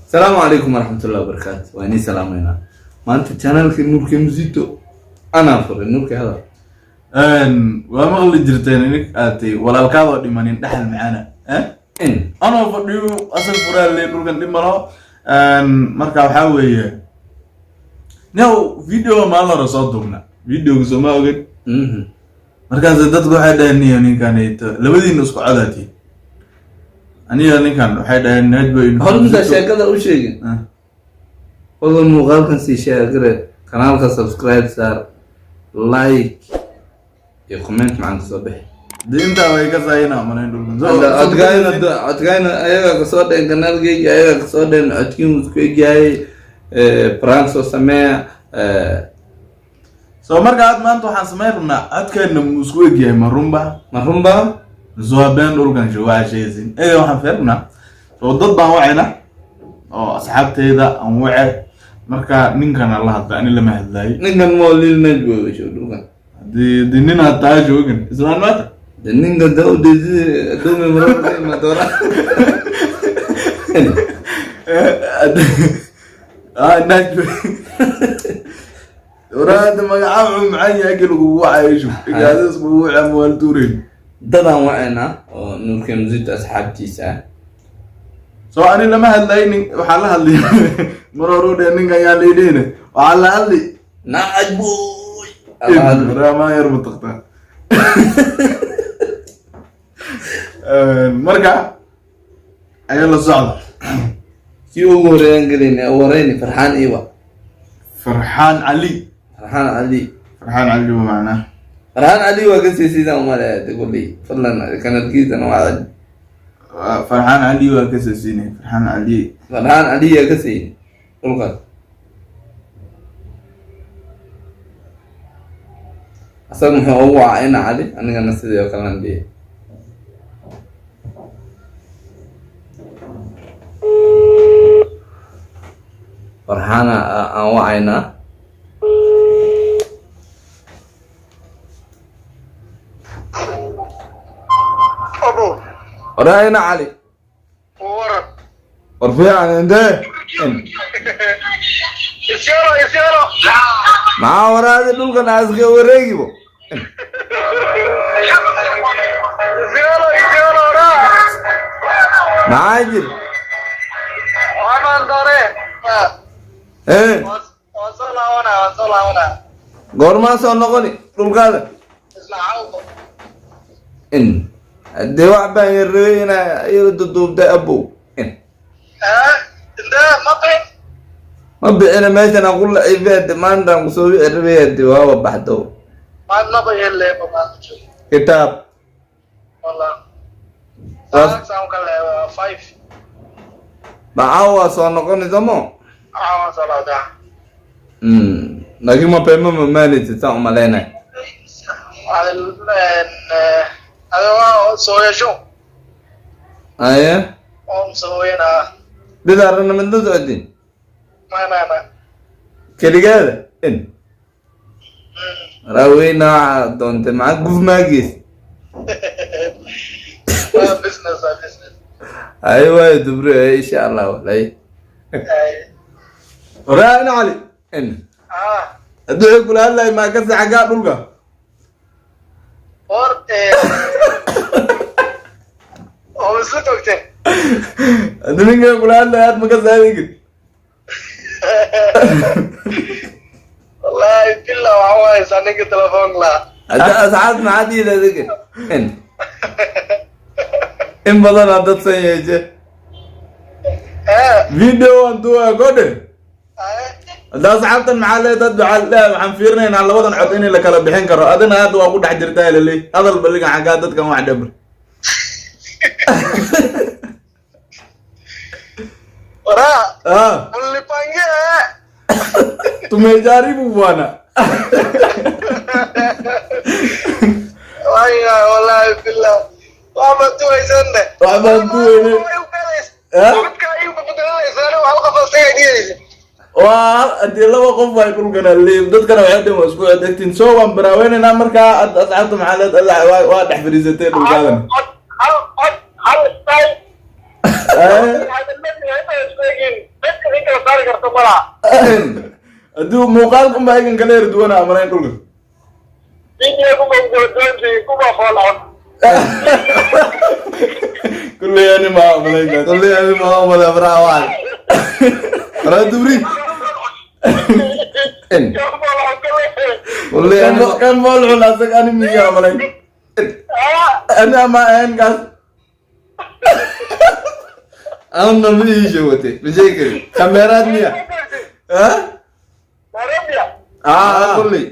السلام عليكم ورحمة الله وبركاته. وأني سلامينا. ما أنت channel في نور كمزيتو. أنا أفر النور كهذا. وما قل جرتين إنك أتي ولا الكاظة دي مانين دحل معنا. أنا أفضل أصل فرال اللي نور كان دمرة. مركب حاوي. ناو فيديو ما الله رصادهمنا. فيديو كسماه وقت. مركب زدت قاعدة إني كانت لبدي نسق عادتي. أنا كان حدا نجبي. هل أنت شاكر أو شيء؟ والله المغال كان شاكر. قناة سبسكرايب صار. لايك. يكومنت معك صباح. دي أنت وياك زينا ما ندول. أتكلم أيها كسود القناة جاي أيها كسود أتكلم جاي برانس وسماء. سو مركب ما أنتو حاسميرنا أتكلم مسكوي جاي مرمبا. زوابين دول كان شوية شيء إيه واحد فرقنا فضد وعينا أو أصحابتي إذا أنوعه مركا مين كان الله هذا أنا لما هذاي نين مولين نجوا وشو دول كان دي نينا تاج وكن إسلام مات نين كده ودي دوم مرة ما تورا نجوا وراد ما يعاون معي أكل جوا عايشوا إجازة أسبوع أموال تورين دنا وعنا نمكن زيد أصحابتي سا. أنا لما هالليني وحلا هاللي مرورو دينين كان ياليدينه وحلا هاللي نعجبوي. ما يربط تختار. مرجع أيلا الصعدة. شو ورين قليني وريني فرحان إيوه. فرحان علي ومعناه. فرحان علي وقصي سيدا وما تقول لي فلان كانت كيسة نوعد فرحان علي وقصي سيني فرحان علي وقصي قلقات أصلا هو عين علي أنا كان نسيدي وكلام دي فرحان هو عينه رأينا علي ورفيع عن عنده يسيرو ما ورا هذا دول كان عايز يوريكي بو يسيرو ما عاجل وانا داري ايه وصل هنا غورما سونقوني دول كذا اسمعوا ان الدواء بين الرينا يرددوا بدا أبو انت ما بينا ماشي أنا أقول عباد ما عندنا مسوي الربيع الدواء وبحثه ما نبغي اللي بما كتاب والله سام كله 5 معاوا صانقوني زمان صلاة لكن ما بينهم مالي تساوم علينا هذا سويا شو أيه سوينا بدارنا من دو زودين ما كده هذا إن راوينا دونت معك قف ماجيس بزنس أيوة دبري إن شاء الله ولا راينا علي إن أدو يقول هلا ما كسر حاجات بلقى اور او سوتوكتين أدو يقول هلا ما كسر هذيك والله بالله وعواه سانك تلفون لا أدا ساعات ما عادي ذيك إن بدل هذا سيء فيديو أنتوا قدر هذا ساعات معله تدعى لا عن فيرنين على وضع عطيني لك على بحين كرر أدنى هذا وأقول حجرتها للي هذا البلغ عقادتك كم واحد دبر ورا اللي بانجي तुम्हें जारी बुवाना والله بالله وعملتوا يسنده wah di lawa qof way kul kana leeb dadkana waxay dhimo isku adeegtin soo waan baraaweynayna marka asxaabta maxalad waa dhax fariisatay dhulkaadan mala. aduu muuqaalkan baa igan kala yar duwana amalayn dhulka Video ko mo doonti ko ba follow. kulle yani ma amalayn ka Kulli ani ma wala brawan. ara dubri En. Kulli ani kan bol wala sak ani mi ya amalayn ana ma en gas an no mi jote. Bijeke. kamerat niya ha ah Kulli.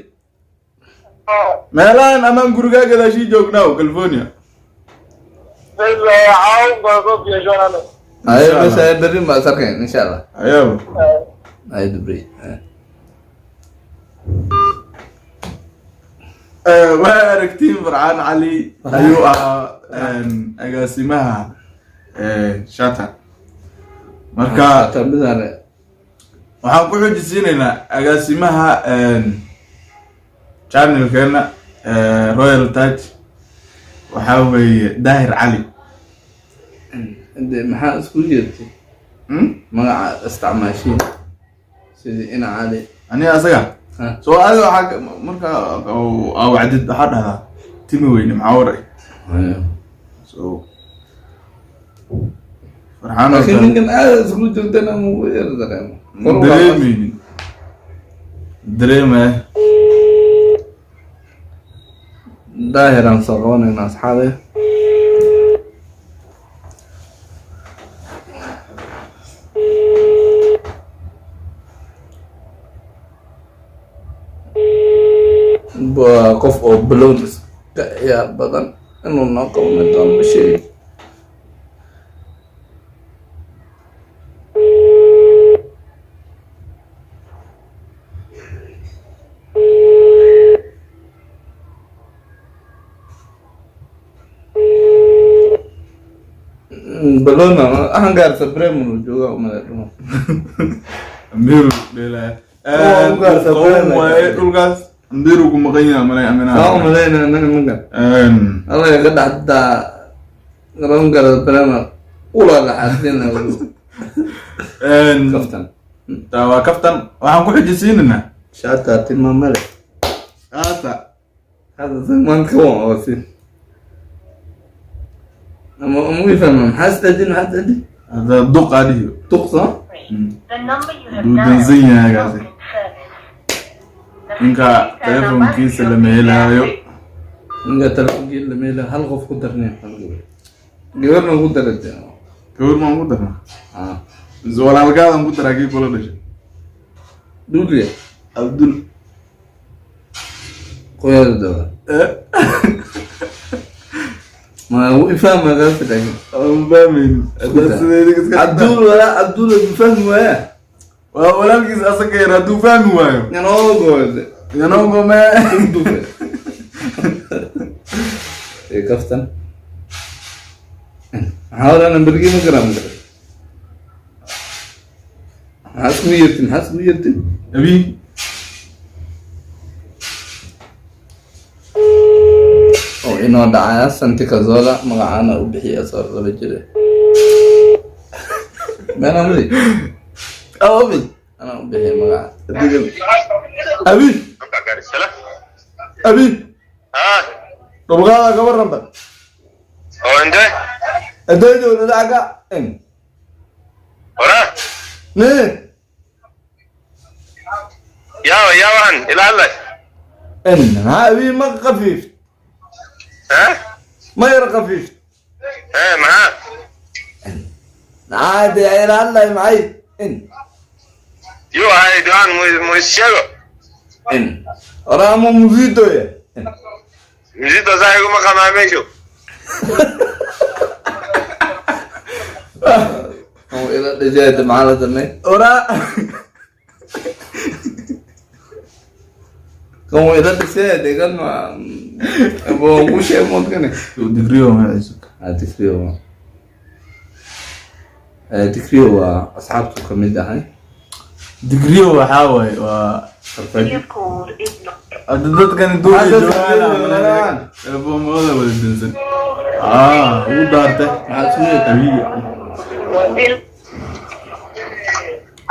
meelaan amaan gurigaa gadaashii joognaa California Ayo bisa dari Mbak Sarken insyaallah. ayaaba Ayo diberi. waa aragtiin Farxaan Cali ayuu ahaa agaasimaha shata marka Tabidare. waxaan ku xujisiinaynaa agaasimaha channelkeena Royal Touch waxaa weeye Daahir Cali Inde maxaa isku yeertay? Magaca isticmaashiin sidii ina cali aniga asaga ha soo adiga waxaa marka wacdid waxaa dhahdaa timi weyne maxaa waray so Farxaan laakiin ninkan aad isku joogtana muu yar dareemo dareemeynin dareemaya daahiran soo qabanayna asxaabe qof oo balloon iska ciyaar badan inuu noo qabanay doon ma sheegi balloon ahan gaarsa bremon jooga umada dhumo Amiru dheelaya waaye dhulkaas Amiru ku maqan yahay malay aminaha Aku malayna anaga magan. Allah ya kada hatta garan gara brema ula la hadin la kaftan. waa kaftan waxaan ku xijisiinaynaa Shata timma male. qaata Hada zaman kawan awasi. Ama umu ifaham hasdin hasdin. hada duq adiyo Tuqsa. The number you have duu dialed dansan yahay is gaasi not in service. ninka telefonkiisa lama helaayo Inga telefonki la meel hal qof ku darnay hal gabar. Gabarna ku dartay. gabar maan ku darna Ah. walaalkaadan ku daraa kii kula dhashay Duliya. Abdul Qoyada dawa. Ma uu ifaham hada lagi. fahmaynin Abdul wala Abdul ifaham waya. waa walaalkiis asaga yar hadduu fahmi waayo Yanoo goode. yanoo gome Dufe. Kaftan. Hawla nambarki ma garan karo. Hasbu yirtin. abi Oo inoo dhacaya santi kazola magacaana u bixiya soo laba jire. Mana mudi. abi Ana u bixiya magaca. abi Salam. abi Ah, dhulkaada ka warranta oh ente? adaydo dadaca Ora? ne Yawan, ila Allah. ha abi ma khafiif Ha? ma yar khafiif Maha. عادي يا الله معي Yo, ay doan mo shego. رامو مزيدو يا Mzito zai kuma kama mesho. Oo ila dhajeeda macala danay. ورا Como ila dhajeeda kan ma abo ku shay mod kan. دغريو ما عيسك Tikriyo. Tikriyo waa asxaabtu kamid ahay. دغريو waxaa way waa Your call is not. dadkan duubi joogaan abo mooda wada dinsan uu daartay Maxaa isku yeelay? abi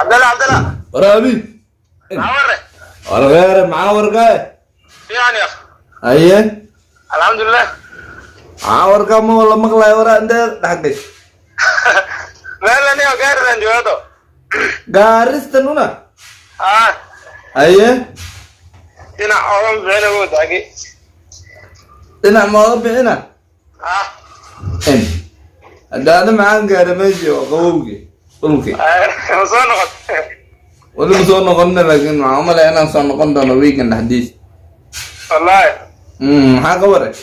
Abdallah. ورابي عمره والغير معاور قاي يعني يا أخي ايه الحمد لله معاور كم والله مغلا ورا انت حقك ما لني غير رنجو هذا غارس تنونا ايه هنا أول بينه وتاجي انا ما بينا ان هذا معاك هذا ماشي وقوقي قولكي مصنع ولا بزون قلنا لكن عمل انا صار قلنا ويكند حديث والله حاجه ورك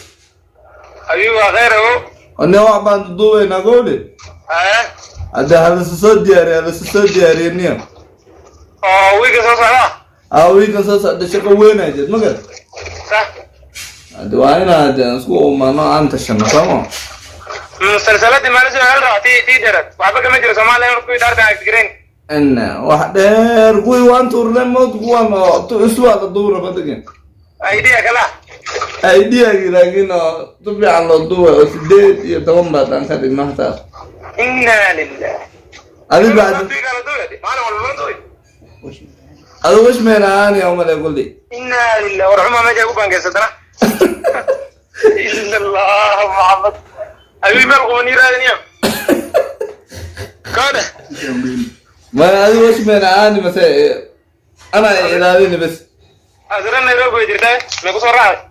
أيوة غيره انه وعبان دوي نقولي هذا سوسودياري نيم ويك صار ويكند صار ده شكو وين اجت مگر صح هذا وانا هذا اسكو ما انا انت شنو تمام مسلسلات ما نزل هلا تي درت وعبك ما جرى سمع لهم كوي دار تاع تجرين ان واحد كوي وان تور لما تقوم تو اسوا الدور بدك ايديا كلا ايديا لكن تبي على الدور سديت يتوم بعد ان كان ما هذا إنا لله هذه بعد ما له ولا دوي هذا وش ميران يا عمر يقول لي إنا لله ورحمة ما جاكو بانك سترا إلا الله محمد أبي مرغو منير هذا نيام كده ما هذا وش ميران مثلا انا الى بس أزرنا يروح يجري ما يكون صراحة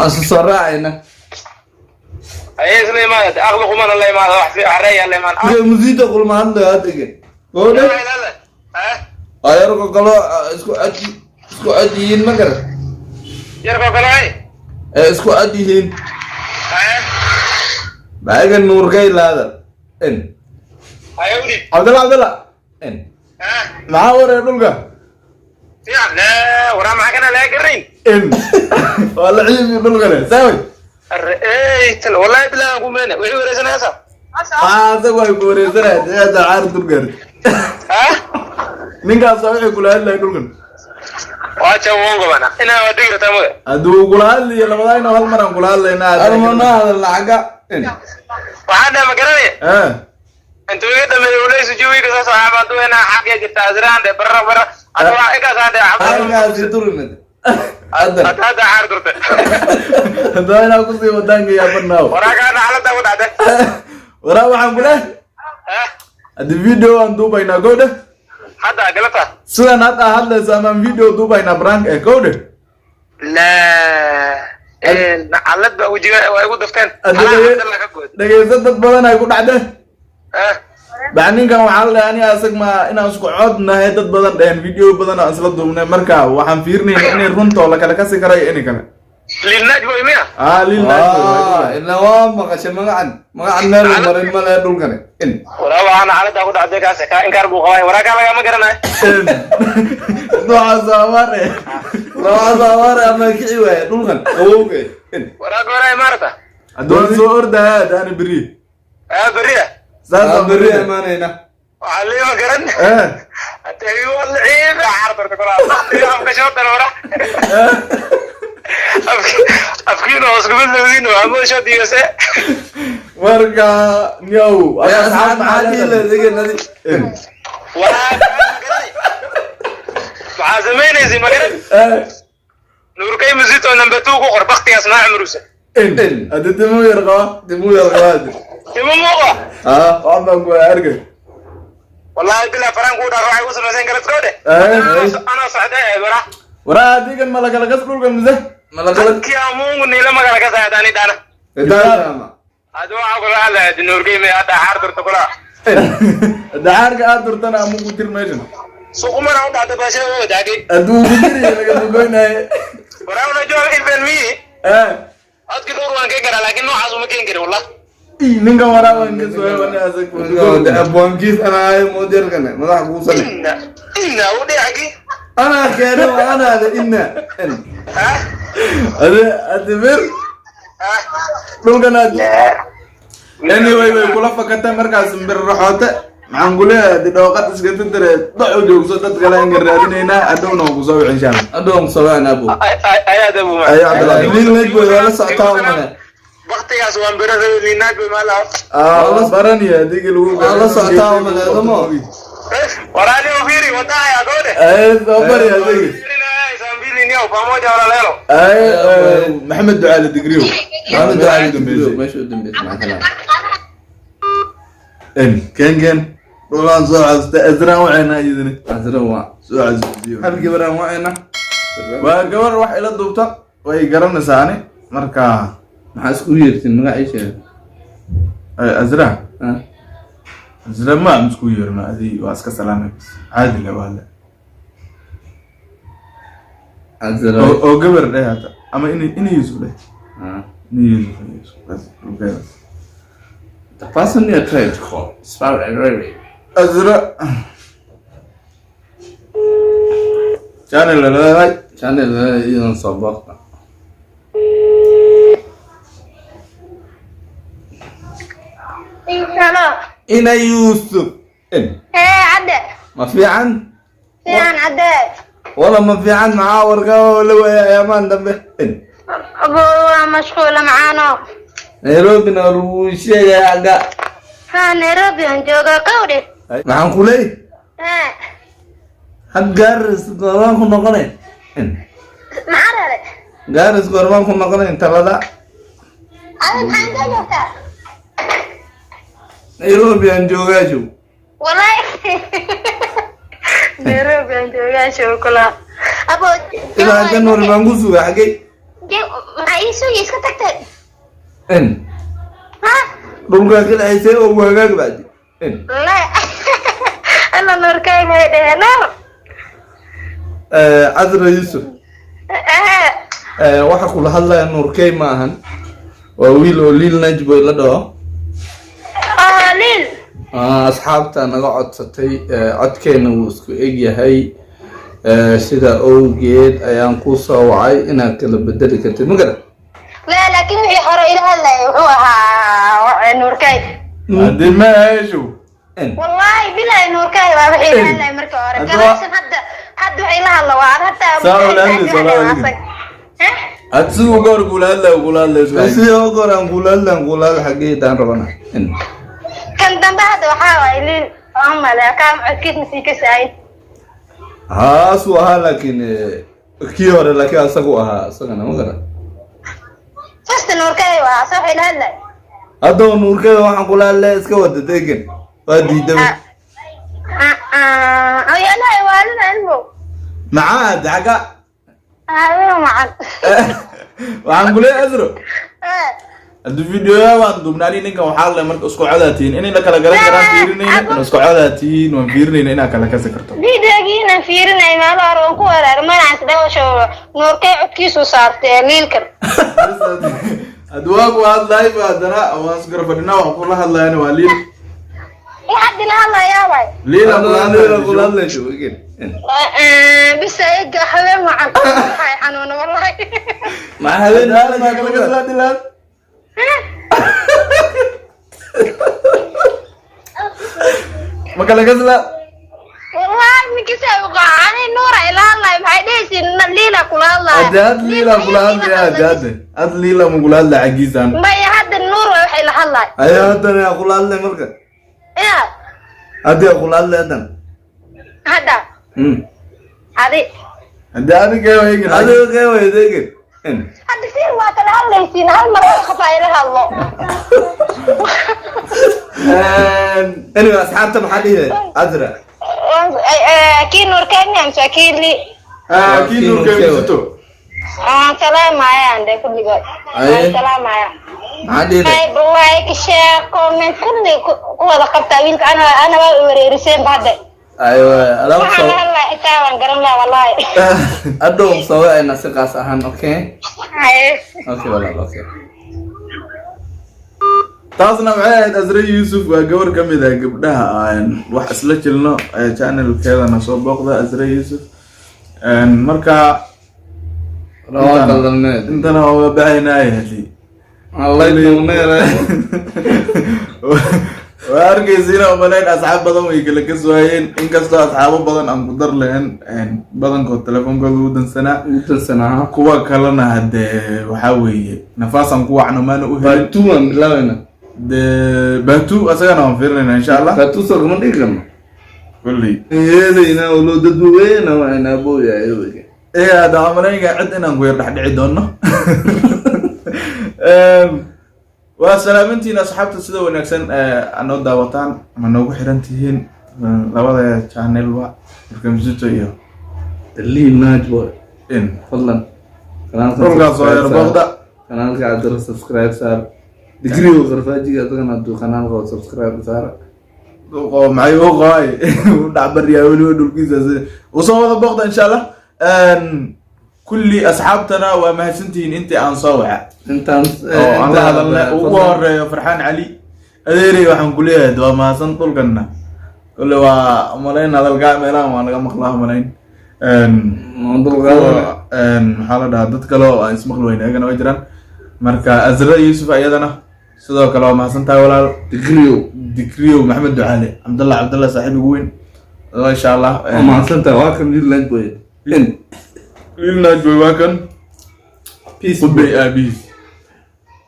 صراحه هنا أيه سليمان أغلق من الله ما راح في عرية الله ما مزيد اقول ما عنده هاتك قول لا لا لا ايركو قالوا اسكو اديين مگر يركو كلاي اسكو اديين باقي النور جاي هذا ان أيودي عبد الله ان معاور يدلقا يا لا ورا معك أنا لا قرين ان والله عيب يدلقا ساوي إيه تل والله بلا أقوم أنا وين ورثنا هذا سوى يقول هذا عارض القرد ninka soo kula hadlay dhulkan waa jawongo bana ina wadiga tamo adu kula hadlay labadayna hal mar aan kula hadlaynaa armana lacaga waxaan ma garanay انتو يدا من وليس جوي كذا صاحب انتو هنا حاجه جتا ازران ده برا ادو ايكا ساده انا سيدورمد هذا عارضت هذا انا كنت ودانك يا بناو وراك انا على ده ودا ورا waxaan kula adi video aan duubayna gowda hada galata sidan hadda sanan video duubayna prank ee gowda la على ده وجهي way ugu dafteen dhageysan dad badan ay ku dhacday baaninkan waxa la ani asag ma inaan isku codnahay dad badan dheen video badan aan isla duubnay marka waxaan fiirnay inay runto la kala kasi karay in kale للناج بو يميا للناج إن waa maqashay magacan meel marin ma leh dhulkan in wara waxaan xaalada ku dhacday kaas ka in karbu qabay wara ka laga ma garanay doa zaware ama kici way dhulkan awowge in wara goray marta adoon soo ordaa daan bari bariya zaada bari amaanayna وعلي ما قرن أتبي والله عيب عارض كلها يوم كشوط الورا أفكينه وسكبل لوين وعمو شو ديوسه ورقة نيو يا صاحب عادي لا زي نادي ولا مع زميلي زي ما قرن نور كي مزيت ونبى توقو قربختي أصنع مروسة إن هذا دمو يرقى هذا دمو موقع عم نقول أرجع والله بلا فرنك ودا راعي وصل مثلا قالت كوده انا صعداء ورا ديك الملك لك اسلوك المزه ملك لك يا مو ني لما قال لك ساعداني دانا ادو اقول على النور جيم هذا عارض تقولا دعارك ادرتنا مو كثير ميشن سوق ما راو داد باشا وداكي ادو بدري لك بقولنا ورانا جو الفن مي ادك دور وان كيغرا لكن نو عزو ما كينغري والله ninka wara wange soo wana asag da abwankis ana ay model kana madax ku sale inna wadi agi ana keeno ana da inna ada ver dulkana anyway way kula fakata markaas bir raxoota maxaan gulaa didooqad iska tadare dhaco joogso dad kale in raadinayna adowna ku soo wicin shaan adoon sabaan abo ayaad abo ayaad nin wala soctaa mana waqtigaas waan barada linaad ma la la baraniya diga lagu la soctaa ma leedamo waraali oo fiiri wadaya gode. صبر يا زي Sambili niyo pamoja wala lelo. محمد دعاء الدقريو محمد دعاء الدقريو ماشي قدام بيت مع كلام كان والله صعد ازرع وعينا يدني أزروا صعد هل كبر معنا وقبل روح الى الدكتور way garanaysaani marka maxaa isku yeertin magaciisa azra ah azra ma isku yeerna adii waa iska salaamay caadi la wala azra oo gabar dhahata ama in yuusuf leh ah yuusuf bas okay the person you tried to call is very azra channel la channel idan sabaqta Hello. ina yusuf عدى. ما في عن فين عدى؟ والله ما في عن معاور ولا يا مان دمه أبوه مشغولة معانا. نيروبي نروش يا عقا ها نيروبي هنجوغا قولي. معن كلي ها هجرس قران كنا قنين معنا لك. جارس قران كنا قنين ترى لا أنا محمد جوكا. نيروبي انجوغا شو والله. نيروبي هنجوغا شوكولا. أبو. إذا كان نور مانغوسو يا حقي ما يسوي يسكتك. ان ها؟ دونك كده هيسي او وهاغ بعد ان لا. أنا نور كاي ما يدهنا. عذرا يوسف waxa kula hadlaya nuurkay ma ahan waa wiil oo liil najbo la dhaho ليل. asxaabta naga codsatay codkeena wuu isku eg yahay sida awgeed ayaan ku soo wacay inaad kala bedeli kartid ma garan لا لكن هي حرا إلى هلا هو نور كاي. hadii ma heesho والله بلا نور كاي ما بحي هلا مركو أورا كلاشن حد وحي لها الله وعاد حتى ساو لهندي صلاة had siduu goor gulaadla si oo goran gulal xageedaan rabana كان دنبه هذا وحاوي لين أما لا كام أكيد نسيك سعيد haasu ahaa laakiin kii hore laakiin asagu ahaa asagana ma garan فست نور كاي وصح إلى هلا haddaba nuurkeeda waxaan kula hadlaya iska wada degan waa diidaba أي لا يوالنا علمه macaad xaga هذا معن waxaan kule azro hadii videoya waan dubnaani ninkan waxaa la marka isku codaatiin inay la kala garan karaan fiirinayna isku codaatiin waan fiirinayna inaa kala kasi karto فيديوغينا فيرنا ما لا أروح كورا ما نعرف ده شو نور كاي عكيسو صارت ليلكن adwaagu hadlay baadana waan isgar fadhina waan kula hadlayna waa liil لحد هلا يا باي liil kula hadlayso weyn بس يقع حبيب معن هاي حنون والله ma habeen ma kala kasi dilaan ma kala kasi والله من كسا يقع عني نور إلى الله ما يديش ليلة كل الله had liila kula hadlaya had liila ma kula hadlaya cagiisaan ما يهد النور ويحي لها الله ayaa haddana kula hadlay marka يا haddii kula hadlay haddana هذا هذه hadii adiga eegin adiga kay weydeegin هذا كثير ما كان الله يسين هالمرة خفايرها الله anyway asxaabta maxaa dhihi azra كي نور كان يمس أكيد لي kii nuurkeedu sito سلام معايا عندك كل جاي سلام معايا maxaa dhihi هاي بالله كشاف كومنت كل قوة لقبت أبيلك أنا وريسين بعد aywa alaab waxaan soo hadlaa xitaa waan garan lahaa wallahi adoo soo ayna si qaas ahaan okay haye okay walaal okay taasna waxay ahayd azra yuusuf waa gabar ka mid ah gabdhaha aan wax isla jilno channelkeedana soo booqda azra yuusuf marka intana waa baxaynaa hadii Allah yuneera waa arkaysiina umaleyn asxaab badan way kala ka sooyeen inkastoo asxaabo badan aan ku dar lahayn badankood telefoonkooda u dansanaa kuwa kalena hadee waxaa weeye nafaasaan ku wacno maana u helin tuman bilawayna de batu asagana waan fiirinayna insha Allah batu soo gama dhigi karno كلي هنا ولو ددوين وانا ابويا ايوه ايه هذا عمري قاعد انا نقول رح دعي دونه وسلامتي اصحابتي سيده وناكسن انو داوطان ما نوغو خيرانتيين labada channel wa barnaamijyo iyo اللي ناجو in فضلا قناه صغير بغدا قناه قاعد سبسكرايب صار دغري وغرفاجي ادغنا دو قناه قاعد سبسكرايب صار oo maxay u qaay u dhacbariyaa wali dhulkiisa soo wada booqda insha Allah kulli asxaabtana waa mahadsantihiin intii aan soo waxa intaan aan la hadalna ugu horeeyo Farxaan Ali adeeray waxaan ku leeyahay waa mahadsan dhulkana kulli waa malayn hadalka meelaha waan laga maqlaa malayn maxaa la dhahaa dad kale oo aan ismaqli weyn ayagana way jiraan marka Azra Yusuf ayadana sidoo kale waa mahadsantahay walaal دكريو محمد دعالي عبد الله صاحب وين ان شاء الله ما انت واكن ليل بوي ليل بوي واكن بيس بي ابي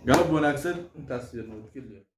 قلب وناكسل انت